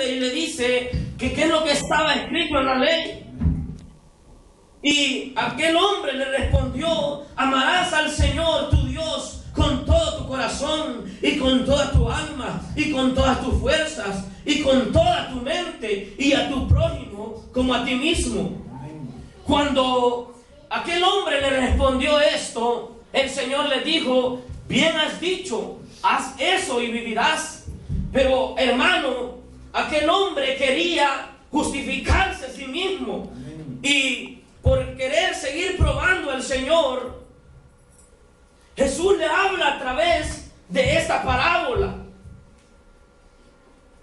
responde y le dice que qué es lo que estaba escrito en la ley. Y aquel hombre le respondió: amarás al Señor tu Dios con todo tu corazón y con toda tu alma y con todas tus fuerzas y con toda tu mente, y a tu prójimo como a ti mismo. Cuando aquel hombre le respondió esto, el Señor le dijo: bien has dicho, haz eso y vivirás. Pero hermano, aquel hombre quería justificarse a sí mismo, y por querer seguir probando al Señor, Jesús le habla a través de esta parábola.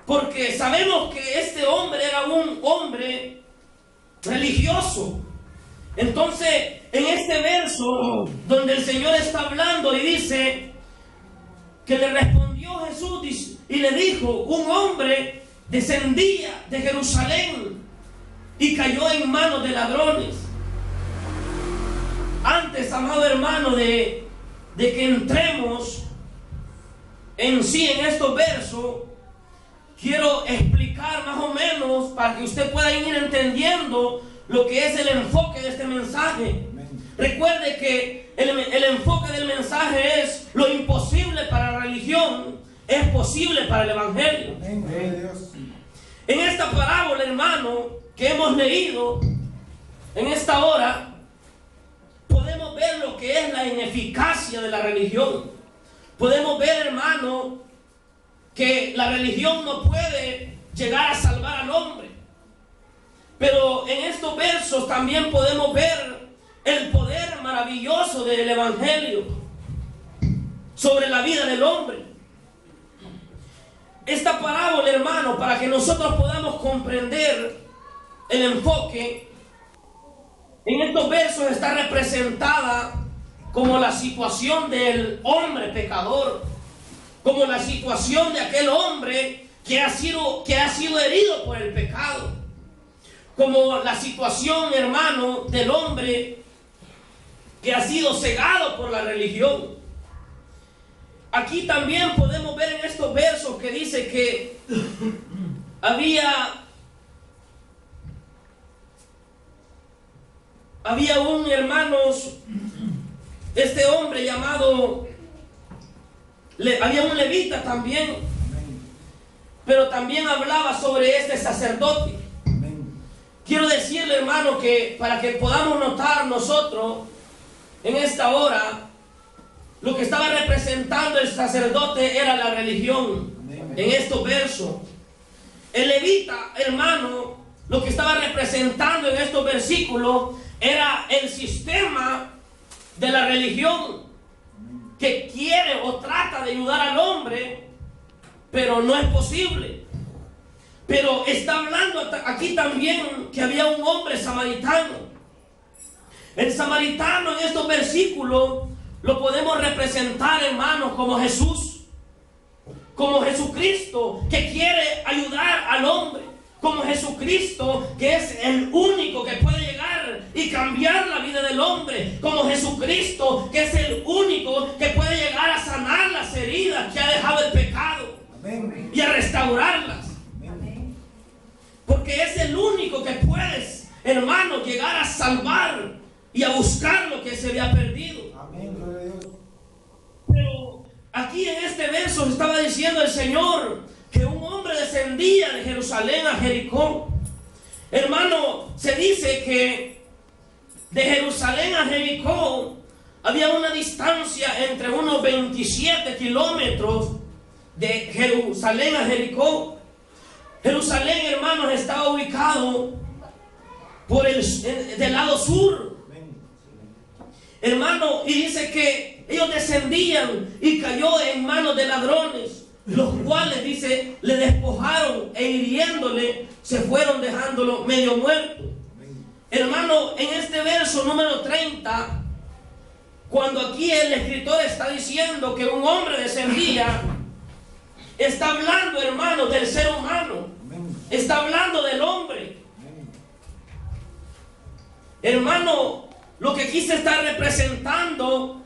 Porque sabemos que este hombre era un hombre religioso. Entonces, en este verso donde el Señor está hablando y dice que le respondió Jesús y le dijo: un hombre descendía de Jerusalén y cayó en manos de ladrones. Antes, amado hermano, de que entremos en sí en estos versos, quiero explicar más o menos para que usted pueda ir entendiendo lo que es el enfoque de este mensaje. Recuerde que el enfoque del mensaje es: lo imposible para la religión es posible para el evangelio. En esta parábola, hermano, que hemos leído en esta hora, podemos ver lo que es la ineficacia de la religión. Podemos ver, hermano, que la religión no puede llegar a salvar al hombre. Pero en estos versos también podemos ver el poder maravilloso del evangelio sobre la vida del hombre. Esta parábola, hermano, para que nosotros podamos comprender el enfoque, en estos versos está representada como la situación del hombre pecador, como la situación de aquel hombre que ha sido herido por el pecado, como la situación, hermano, del hombre que ha sido cegado por la religión. Aquí también podemos ver en estos versos que dice que había un, hermanos, este hombre llamado, había un levita también, pero también hablaba sobre este sacerdote. Quiero decirle, hermano, que para que podamos notar nosotros en esta hora, lo que estaba representando el sacerdote era la religión. En estos versos, el levita, hermano, lo que estaba representando en estos versículos era el sistema de la religión, que quiere o trata de ayudar al hombre, pero no es posible. Pero está hablando aquí también que había un hombre samaritano. El samaritano en estos versículos lo podemos representar, hermanos, como Jesús, como Jesucristo, que quiere ayudar al hombre, como Jesucristo, que es el único que puede llegar y cambiar la vida del hombre, como Jesucristo, que es el único que puede llegar a sanar las heridas que ha dejado el pecado. Amén. Y a restaurarlas. Amén. Porque es el único que puede, hermano, llegar a salvar y a buscar lo que se había perdido. Amén. Pero aquí en este verso estaba diciendo el Señor que un hombre descendía de Jerusalén a Jericó. Hermano, se dice que de Jerusalén a Jericó había una distancia entre unos 27 kilómetros de Jerusalén a Jericó. Jerusalén, hermanos, estaba ubicado del lado sur. Hermano, y dice que ellos descendían y cayó en manos de ladrones, los cuales, dice, le despojaron e hiriéndole se fueron dejándolo medio muerto. Hermano, en este verso número 30, cuando aquí el escritor está diciendo que un hombre descendía, está hablando, hermano, del ser humano, está hablando del hombre. Hermano, lo que aquí se está representando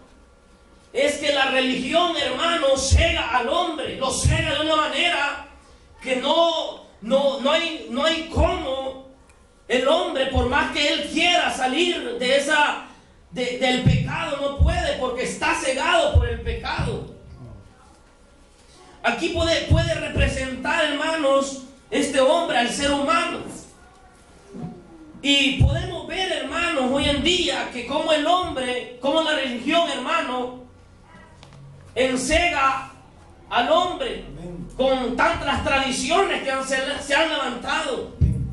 es que la religión, hermano, cega al hombre, lo cega de una manera que no no hay cómo el hombre, por más que él quiera salir del pecado, no puede, porque está cegado por el pecado. Aquí puede representar, hermanos, este hombre al ser humano. Y podemos ver, hermanos, hoy en día que como el hombre, como la religión, hermano, encega al hombre. Amén. Con tantas tradiciones que se han levantado. Amén.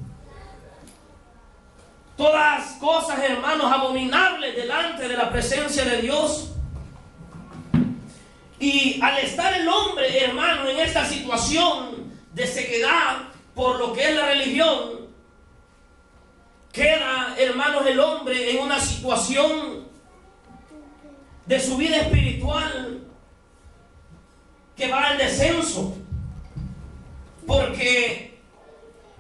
Todas cosas, hermanos, abominables delante de la presencia de Dios. Y al estar el hombre, hermano, en esta situación de ceguedad por lo que es la religión, queda, hermanos, el hombre en una situación de su vida espiritual que va en descenso, porque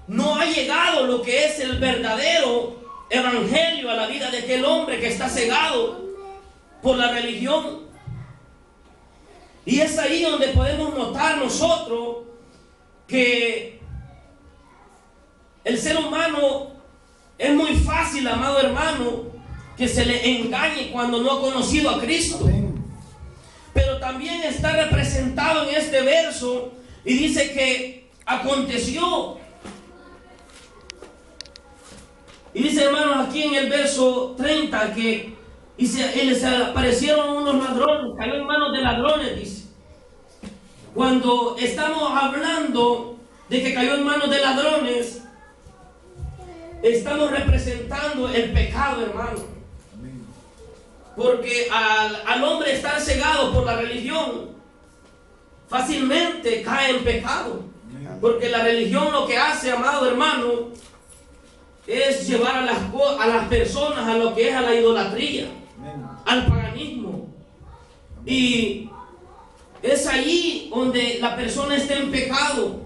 no ha llegado lo que es el verdadero evangelio a la vida de aquel hombre que está cegado por la religión. Y es ahí donde podemos notar nosotros que el ser humano es muy fácil, amado hermano, que se le engañe cuando no ha conocido a Cristo. Pero también está representado en este verso y dice que aconteció. Y dice, hermanos, aquí en el verso 30 que les aparecieron unos ladrones, cayó en manos de ladrones, dice. Cuando estamos hablando de que cayó en manos de ladrones, estamos representando el pecado, hermano. Porque al hombre estar cegado por la religión, fácilmente cae en pecado. Porque la religión lo que hace, amado hermano, es llevar a las personas a lo que es a la idolatría, al paganismo. Y es allí donde la persona está en pecado.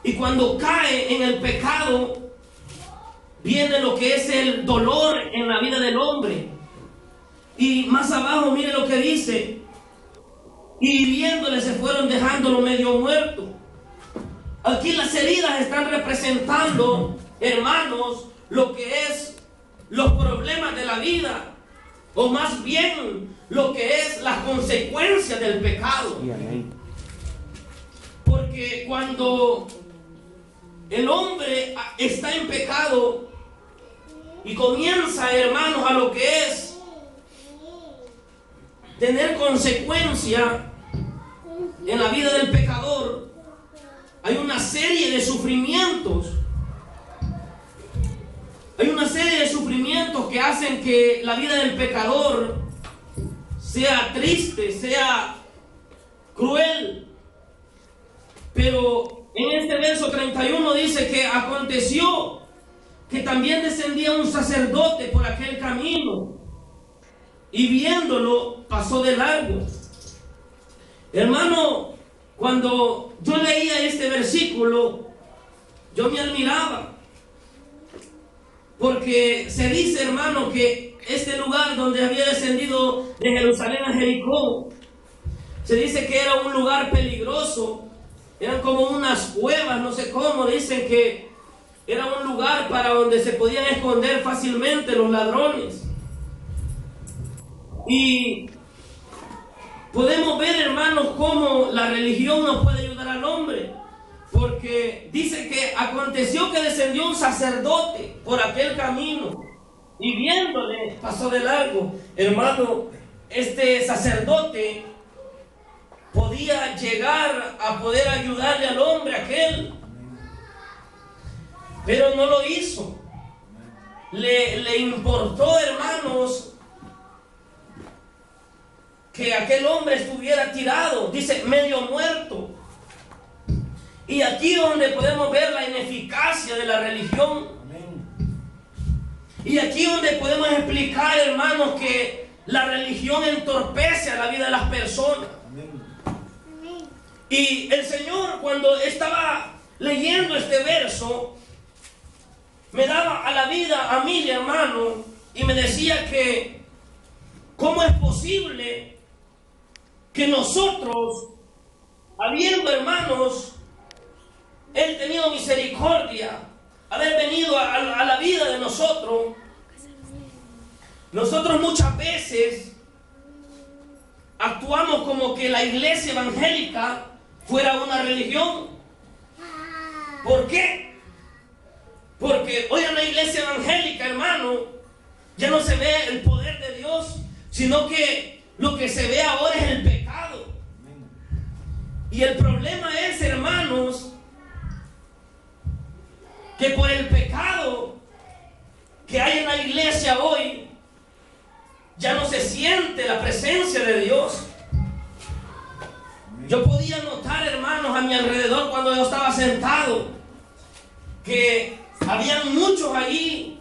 Y cuando cae en el pecado, viene lo que es el dolor en la vida del hombre. Y más abajo, mire lo que dice. Y hiriéndole se fueron dejándolo medio muerto. Aquí las heridas están representando, hermanos, lo que es los problemas de la vida. O más bien, lo que es las consecuencias del pecado. Porque cuando el hombre está en pecado y comienza, hermanos, a lo que es tener consecuencia en la vida del pecador, hay una serie de sufrimientos. Hay una serie de sufrimientos que hacen que la vida del pecador sea triste, sea cruel. Pero en este verso 31 dice que aconteció que también descendía un sacerdote por aquel camino y viéndolo pasó de largo. Hermano, cuando yo leía este versículo, yo me admiraba. Porque se dice, hermano, que este lugar donde había descendido de Jerusalén a Jericó, se dice que era un lugar peligroso. Eran como unas cuevas, no sé cómo, dicen que era un lugar para donde se podían esconder fácilmente los ladrones. Y podemos ver, hermanos, cómo la religión no puede ayudar al hombre. Porque dice que aconteció que descendió un sacerdote por aquel camino y viéndole pasó de largo. Hermano, este sacerdote podía llegar a poder ayudarle al hombre aquel, pero no lo hizo. Le importó, hermanos, que aquel hombre estuviera tirado, dice, medio muerto. Y aquí donde podemos ver la ineficacia de la religión. Y aquí donde podemos explicar, hermanos, que la religión entorpece a la vida de las personas. Y el Señor, cuando estaba leyendo este verso, me daba a la vida a mí, hermano, y me decía que ¿cómo es posible que nosotros, habiendo, hermanos, Él tenido misericordia, haber venido a la vida de nosotros, nosotros muchas veces actuamos como que la iglesia evangélica fuera una religión. ¿Por qué? Porque hoy en la iglesia evangélica, hermano, ya no se ve el poder de Dios, sino que lo que se ve ahora es el pecado. Y el problema es, hermanos, que por el pecado que hay en la iglesia hoy, ya no se siente la presencia de Dios. Yo podía notar, hermanos, a mi alrededor cuando yo estaba sentado, que habían muchos allí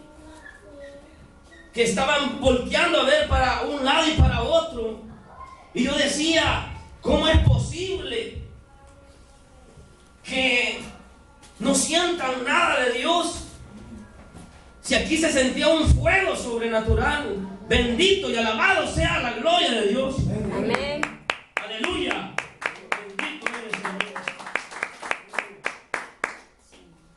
que estaban volteando a ver para un lado y para otro. Y yo decía, ¿cómo es posible que no sientan nada de Dios? Si aquí se sentía un fuego sobrenatural. Bendito y alabado sea la gloria de Dios. Amén. Aleluya. Bendito eres, Señor.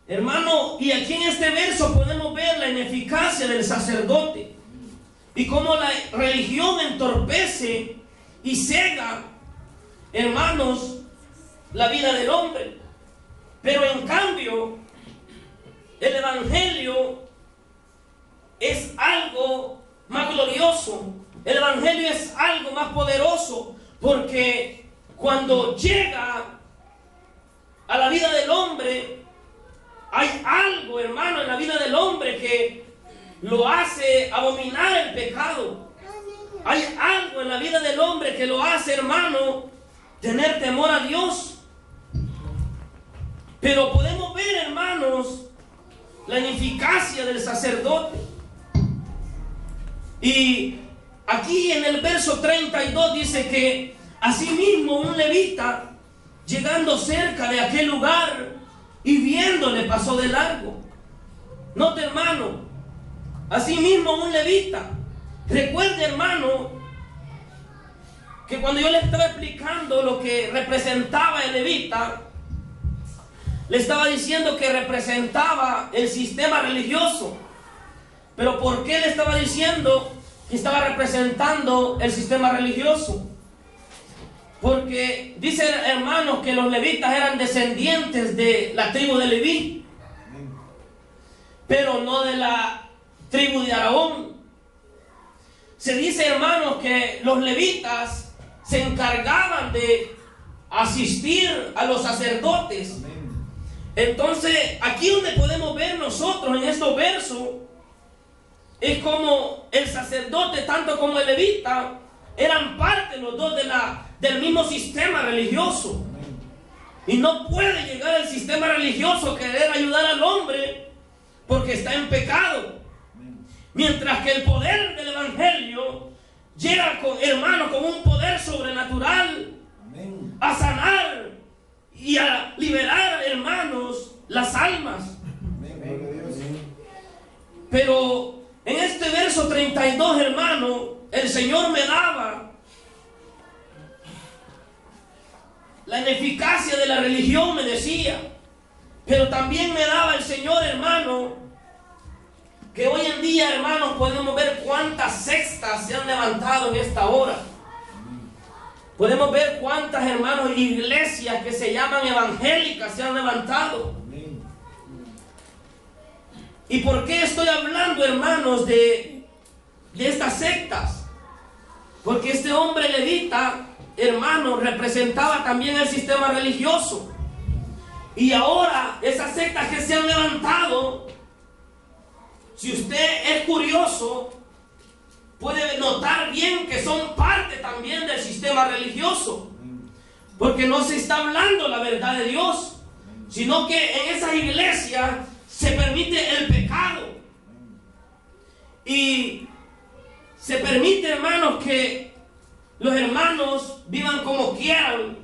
Hermano, y aquí en este verso podemos ver la ineficacia del sacerdote y cómo la religión entorpece y cega, hermanos, la vida del hombre. Pero en cambio, el evangelio es algo más glorioso. El evangelio es algo más poderoso, porque cuando llega a la vida del hombre, hay algo, hermano, en la vida del hombre que lo hace abominar el pecado. Hay algo en la vida del hombre que lo hace, hermano, tener temor a Dios. Pero podemos ver, hermanos, la ineficacia del sacerdote. Y aquí en el verso 32 dice que asimismo un levita, llegando cerca de aquel lugar y viéndole, pasó de largo. Note, hermano, asimismo un levita. Recuerde, hermano, que cuando yo le estaba explicando lo que representaba el levita, le estaba diciendo que representaba el sistema religioso. Pero ¿por qué le estaba diciendo que estaba representando el sistema religioso? Porque dice, hermanos, que los levitas eran descendientes de la tribu de Leví, pero no de la tribu de Aarón. Se dice, hermanos, que los levitas se encargaban de asistir a los sacerdotes. Entonces, aquí donde podemos ver nosotros en estos versos, es como el sacerdote, tanto como el levita, eran parte los dos del mismo sistema religioso. Y no puede llegar el sistema religioso a querer ayudar al hombre porque está en pecado. Mientras que el poder del evangelio llega, hermano, con un poder sobrenatural a sanar y a liberar, hermanos, las almas. Pero en este verso 32, hermano, el Señor me daba la ineficacia de la religión, me decía. Pero también me daba el Señor, hermano, que hoy en día, hermanos, podemos ver cuántas sectas se han levantado en esta hora. Podemos ver cuántas, hermanos, iglesias que se llaman evangélicas se han levantado. ¿Y por qué estoy hablando, hermanos, de estas sectas? Porque este hombre levita, hermano, representaba también el sistema religioso. Y ahora esas sectas que se han levantado, si usted es curioso, puede notar bien que son parte también del sistema religioso. Porque no se está hablando la verdad de Dios, sino que en esas iglesias se permite el pecado. Y se permite, hermanos, que los hermanos vivan como quieran.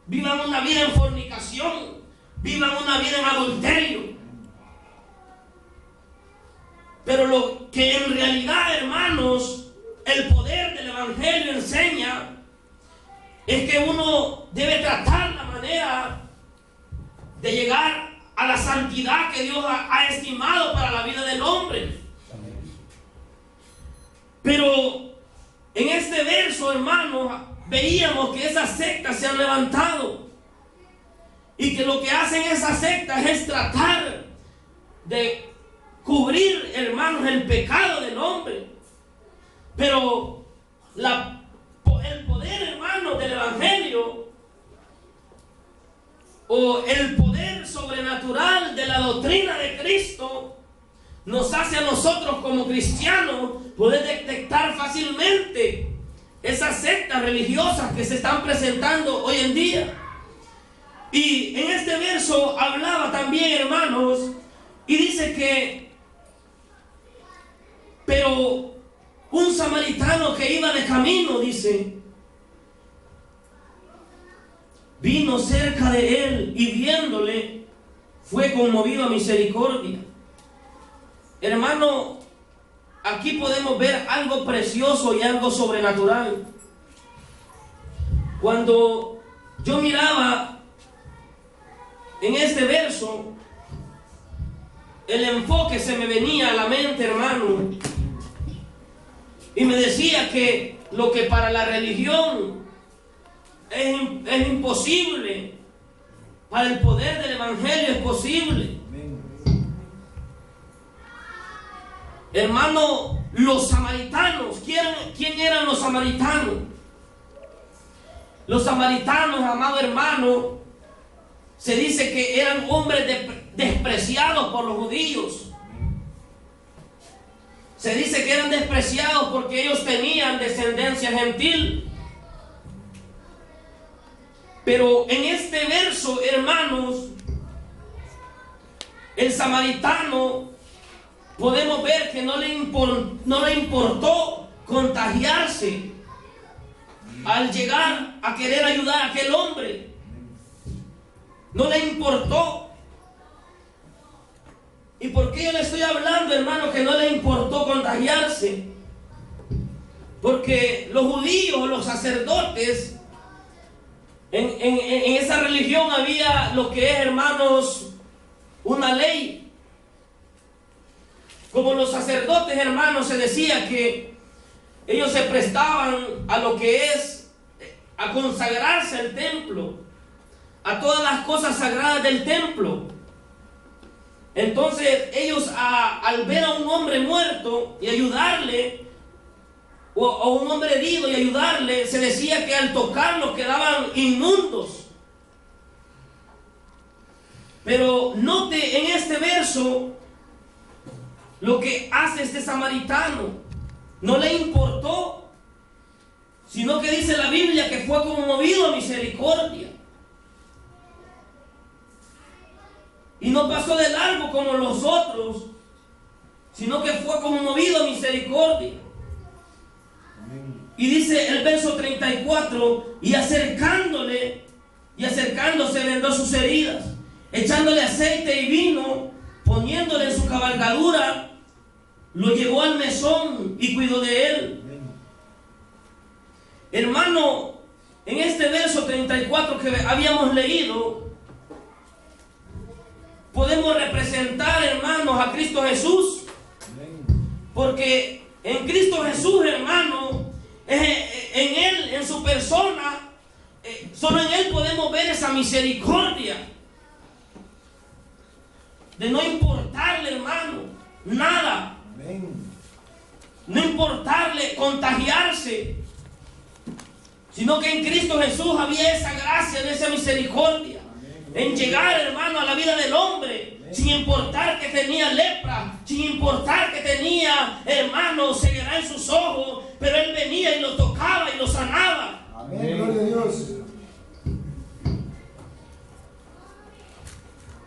Vivan una vida en fornicación. Vivan una vida en adulterio. Pero lo que en realidad, hermanos, el poder del evangelio enseña es que uno debe tratar la manera de llegar a la santidad que Dios ha estimado para la vida del hombre. Pero en este verso, hermanos, veíamos que esas sectas se han levantado y que lo que hacen esas sectas es tratar de cubrir, hermanos, el pecado del hombre. Pero el poder, hermanos, del evangelio, o el poder sobrenatural de la doctrina de Cristo, nos hace a nosotros como cristianos poder detectar fácilmente esas sectas religiosas que se están presentando hoy en día. Y en este verso hablaba también, hermanos, y dice que, pero un samaritano que iba de camino, dice, vino cerca de él y viéndole fue conmovido a misericordia. Hermano, aquí podemos ver algo precioso y algo sobrenatural. Cuando yo miraba en este verso, el enfoque se me venía a la mente, hermano, y me decía que lo que para la religión es imposible, para el poder del evangelio es posible. Hermano, los samaritanos, ¿quién eran los samaritanos? Los samaritanos, amado hermano, se dice que eran hombres despreciados por los judíos. Se dice que eran despreciados porque ellos tenían descendencia gentil. Pero en este verso, hermanos, el samaritano, podemos ver que no le importó contagiarse al llegar a querer ayudar a aquel hombre. No le importó. ¿Y por qué yo le estoy hablando, hermano, que no le importó contagiarse? Porque los judíos, los sacerdotes, en esa religión había lo que es, hermanos, una ley. Como los sacerdotes, hermanos, se decía que ellos se prestaban a lo que es a consagrarse al templo, a todas las cosas sagradas del templo. Entonces ellos al ver a un hombre muerto y ayudarle, o a un hombre herido y ayudarle, se decía que al tocarlo quedaban inmundos. Pero note en este verso lo que hace este samaritano. No le importó, sino que dice la Biblia que fue conmovido a misericordia. Y no pasó de largo como los otros, sino que fue conmovido a misericordia. Y dice el verso 34, y acercándose vendó sus heridas, echándole aceite y vino, poniéndole en su cabalgadura, lo llevó al mesón y cuidó de él. Hermano, en este verso 34 que habíamos leído, podemos representar, hermanos, a Cristo Jesús. Porque en Cristo Jesús, hermano, en Él, en su persona, solo en Él podemos ver esa misericordia. De no importarle, hermano, nada. No importarle contagiarse, sino que en Cristo Jesús había esa gracia, de esa misericordia, en llegar, hermano, a la vida del hombre, sin importar que tenía lepra, sin importar que tenía, hermano, ceguera en sus ojos, pero Él venía y lo tocaba y lo sanaba. Amén, gloria a Dios.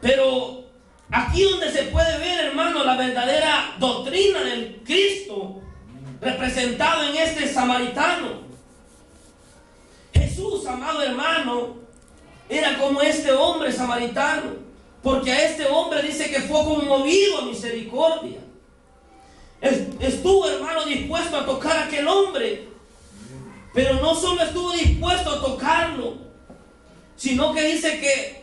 Pero aquí donde se puede ver, hermano, la verdadera doctrina del Cristo representado en este samaritano. Jesús, amado hermano, era como este hombre samaritano, porque a este hombre dice que fue conmovido a misericordia. Estuvo, hermano, dispuesto a tocar a aquel hombre, pero no solo estuvo dispuesto a tocarlo, sino que dice que